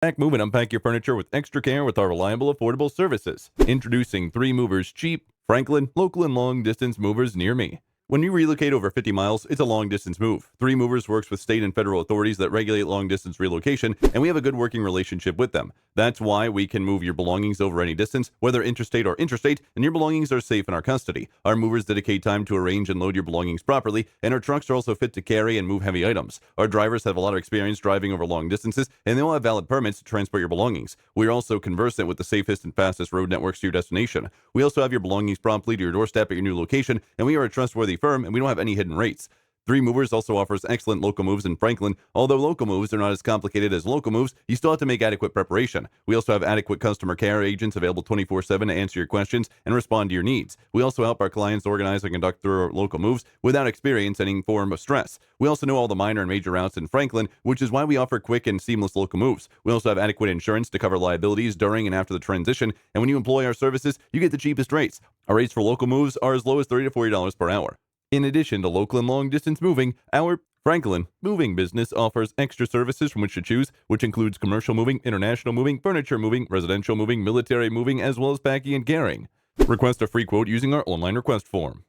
Pack, move, and unpack your furniture with extra care with our reliable, affordable services. Introducing 3 Movers Cheap, Franklin, local and long distance movers near me. When you relocate over 50 miles, it's a long distance move. 3 Movers works with state and federal authorities that regulate long distance relocation, and we have a good working relationship with them. That's why we can move your belongings over any distance, whether interstate or intrastate, and your belongings are safe in our custody. Our movers dedicate time to arrange and load your belongings properly, and our trucks are also fit to carry and move heavy items. Our drivers have a lot of experience driving over long distances, and they all have valid permits to transport your belongings. We are also conversant with the safest and fastest road networks to your destination. We also have your belongings promptly to your doorstep at your new location, and we are a trustworthy firm, and we don't have any hidden rates. 3 Movers also offers excellent local moves in Franklin. Although local moves are not as complicated as local moves, you still have to make adequate preparation. We also have adequate customer care agents available 24/7 to answer your questions and respond to your needs. We also help our clients organize and conduct their local moves without experiencing any form of stress. We also know all the minor and major routes in Franklin, which is why we offer quick and seamless local moves. We also have adequate insurance to cover liabilities during and after the transition, and when you employ our services, you get the cheapest rates. Our rates for local moves are as low as $30 to $40 per hour. In addition to local and long-distance moving, our Franklin moving business offers extra services from which to choose, which includes commercial moving, international moving, furniture moving, residential moving, military moving, as well as packing and carrying. Request a free quote using our online request form.